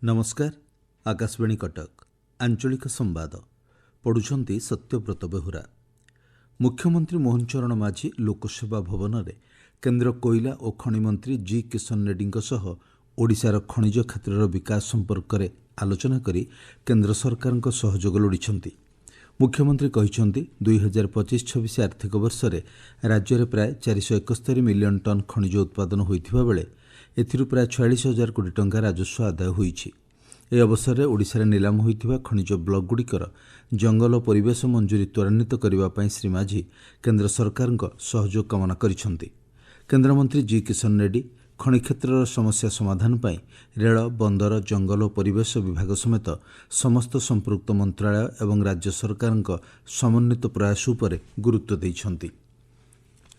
नमस्कार। आकाशवाणी कटक आंचलिक संवाद पढ़ुछंती सत्यव्रत बेहुरा। मुख्यमंत्री मोहन चरण माझी लोकसेवा भवन में केन्द्र कोयला और खनि मंत्री जी किशन रेड्डी सह ओडिशार खनिज क्षेत्र विकास संपर्क में आलोचना करी केन्द्र सरकार सहयोग लोड़िछंती। मुख्यमंत्री कहिछंती 2025-26 आर्थिक वर्ष में राज्य में प्राय 471 मिलियन टन खनिज उत्पादन होइथिबा बेले एथिरु प्राय 46,000 कोटी टंका राजस्व आदाय होइछि। ए अवसर में ओडिशा निलाम होइथिबा खनिज ब्लक गुड़िकर जंगल और परिवेश मंजूरी त्वरान्वित करने पर श्री माझी केन्द्र सरकार सहयोग कामना करिछंती। केन्द्रमंत्री जी किशन रेड्डी खनि क्षेत्र समस्या समाधान पर रेल, बंदर, जंगल और परिवेश विभाग समेत समस्त संपृक्त मंत्रालय एवं राज्य सरकार समन्वित प्रयास उपर गुरुत्व दैछंती।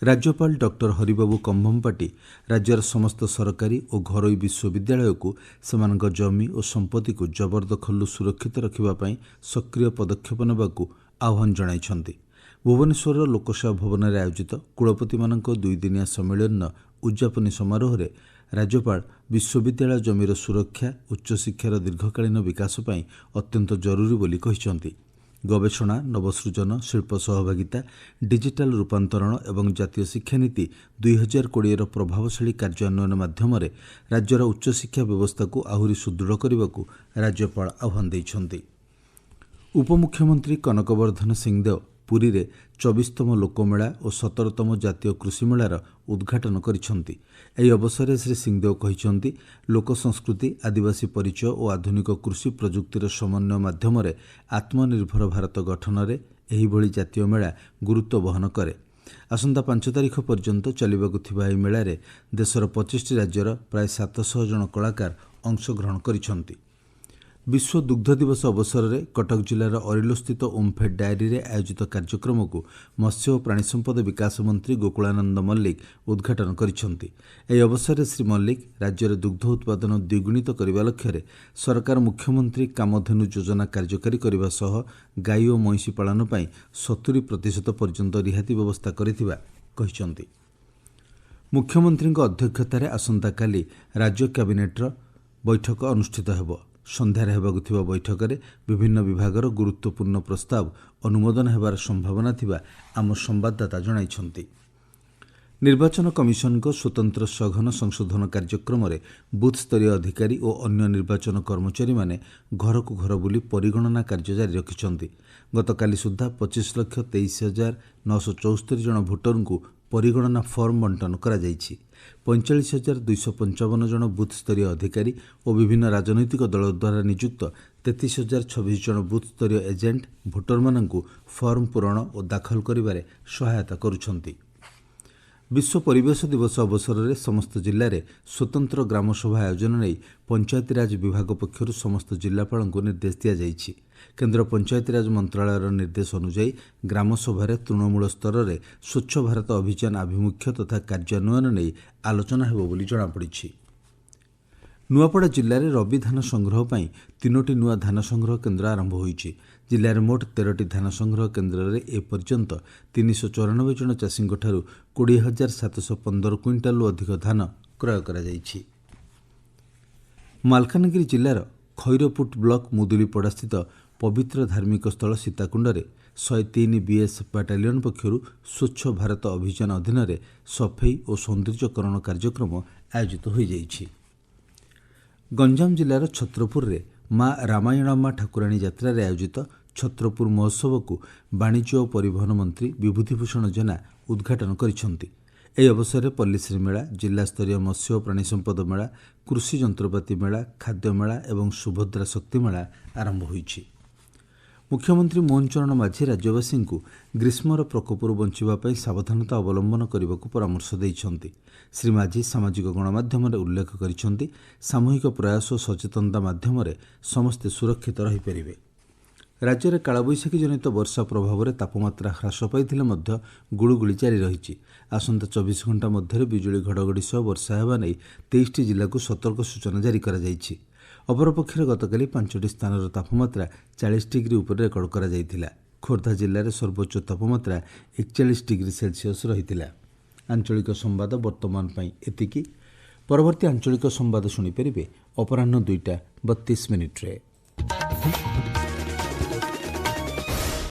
राज्यपाल डॉक्टर हरिबाबू कंभमपाटी राज्यर समस्त सरकारी और घरोई विश्वविद्यालय को सेमानक जमी और संपत्ति को जबरदखलू सुरक्षित रखिबापई सक्रिय पदक्षेप नेबाकू आह्वान जणाइछंती। भुवनेश्वर लोकसेवा भवन में आयोजित कुलपति मानक 2 दिनिया सम्मेलन उद्यापनी समारोह में राज्यपाल विश्वविद्यालय जमीर सुरक्षा उच्च शिक्षार दीर्घकालीन विकास पई अत्यंत जरूरी बोली कहिछंती। गवेषणा, नवसृजन, शिल्प सहभागिता, डिजिटाल रूपांतरण एवं जातीय शिक्षानीति 2020 प्रभावशाली कार्यान्वयन माध्यम राज्यर उच्च शिक्षा व्यवस्था को आहुरी सुदृढ़ करने को राज्यपाल आह्वान दैछंती। उपमुख्यमंत्री कनकवर्धन सिंहदेव पुरी रे 24तम लोकमेला और 17तम जातीय कृषि मेलार उद्घाटन करिछंती। एही अवसर में श्री सिंहदेव कहिछंती लोक संस्कृति, आदिवासी परिचय और आधुनिक कृषि प्रजुक्तिर समन्वय माध्यम आत्मनिर्भर भारत गठन में एही भली जातीय मेला गुरुत्व बहन करे। आसंता 5 तारिख पर्यंत चलिबाकु थिबा एही मेला रे देशर 25 राज्यर प्राय 700 जन कलाकार अंशग्रहण करिछंती। विश्व दुग्ध दिवस अवसर में कटक जिलार अरिलो स्थित ओमफेड डायरी रे आयोजित कार्यक्रम को मत्स्य और प्राणी संपद विकास मंत्री गोकुलानंद मल्लिक उद्घाटन करिछंती। एही अवसर में श्री मल्लिक राज्य में दुग्ध उत्पादन द्विगुणित करने लक्ष्य सरकार मुख्यमंत्री कामधेनु योजना कार्यकारी करने सह गाई और महिषी पालन पर 70% पर्यंत रिहाती व्यवस्था करिथिबा कहिछंती। मुख्यमंत्री अध्यक्षतार आसंता काली राज्य कैबिनेटर बैठक अनुष्ठित हेबो। सन्ध्यार हेबाकु थिबा बैठक में विभिन्न विभागर गुरुत्वपूर्ण प्रस्ताव अनुमोदन हेबार संभावना थिबा आम संवाददाता जणाइछंती। निर्वाचन कमिशन को स्वतंत्र सघन संशोधन कार्यक्रम में बूथ स्तरीय अधिकारी और अन्य निर्वाचन कर्मचारी माने घर को घर बुली परिगणना कार्य जारी रखिछंती। गतकाली सुधा 25,23,974 जन भोटर को परिगणना फॉर्म बंटन करा जाइछि। 45,255 जन बूथ स्तरीय अधिकारी और विभिन्न राजनैतिक दल द्वारा नियुक्त 33,026 जन बूथ स्तरीय एजेंट भोटर माननकु फॉर्म पूरण और दाखल करिबारे सहायता करुछंती। विश्व परिवेश दिवस अवसर में समस्त जिले में स्वतंत्र ग्रामसभा आयोजन नहीं पंचायतीराज विभाग पक्षर समस्त जिलापाल को निर्देश दि जाइछि। केन्द्र पंचायतीराज मंत्रालय निर्देश अनुसार ग्रामसभा तृणमूल स्तर में स्वच्छ भारत अभियान आभिमुख्य तथा कार्यान्वयन नहीं आलोचना हेबो बोली जଣାपड़ी। नुआपड़ा जिले में रबी धान संग्रह पर 3टी नुआ धान संग्रह केन्द्र आरंभ होइछि। जिले में मोट 13टी धान संग्रह केन्द्र में एपर्यंत 394 जन चाषी 20,715 क्विंटाल अधिक धान क्रय करा जाइछि। मालकानगिरी जिलार खैरपुट ब्लॉक मुदुलीपड़ा स्थित पवित्र धार्मिक स्थल सीताकुंड में 103 बीएस बाटालियन पक्षर स्वच्छ भारत अभियान अधीन सफाई और सौंदर्यकरण कार्यक्रम आयोजित हो जाइछि। गंजाम जिलार छत्रपुर रे माँ रामायणम्मा ठाकुराणी यात्रा रे आयोजित छत्रपुर महोत्सव को वाणिज्य और परिवहन मंत्री विभूतिभूषण जेना उद्घाटन करिछंती। एही अवसर में पल्लीश्री मेला, जिला स्तरीय मत्स्य और प्राणी संपद मेला, कृषि जंत्रपाति मेला, खाद्य मेला और सुभद्रा शक्ति मेला आरंभ होइछि। मुख्यमंत्री मोहन चरण माझी राज्यवासी को ग्रीष्मर प्रकोपर बंचाई सावधानता अवलंबन करने को परामर्श देइछंती। श्री माझी सामाजिक गणमाध्यम उल्लेख करिछंती सामूहिक प्रयास और सचेतनता माध्यम समस्ते सुरक्षित रही परिबे। राज्य में कालबैशाखी जनित वर्षा प्रभाव में तापमात्रा ह्रास पाइथिले मध्य गुळुगुळी जारी रही। आसंता 24 घंटा मध्य बिजुली घड़घड़ी सह वर्षा हेबा नै 23टी जिला को सतर्क सूचना जारी करा जाइछि। अपरपक्षे गतकाली 5टी स्थानर तापमात्रा 40 डिग्री उपर रेकर्ड करा जाइथिला। खोर्धा जिले में सर्वोच्च तापमात्रा 41 डिग्री सेल्सियस रही। आंचलिक संवाद वर्तमान एतिकी। ପରବର୍ତ୍ତୀ ଆଞ୍ଚଳିକ ସମ୍ବାଦ ଶୁଣିପାରିବେ ଅପରାହ୍ନ 2ଟା 32 ମିନିଟ୍ରେ।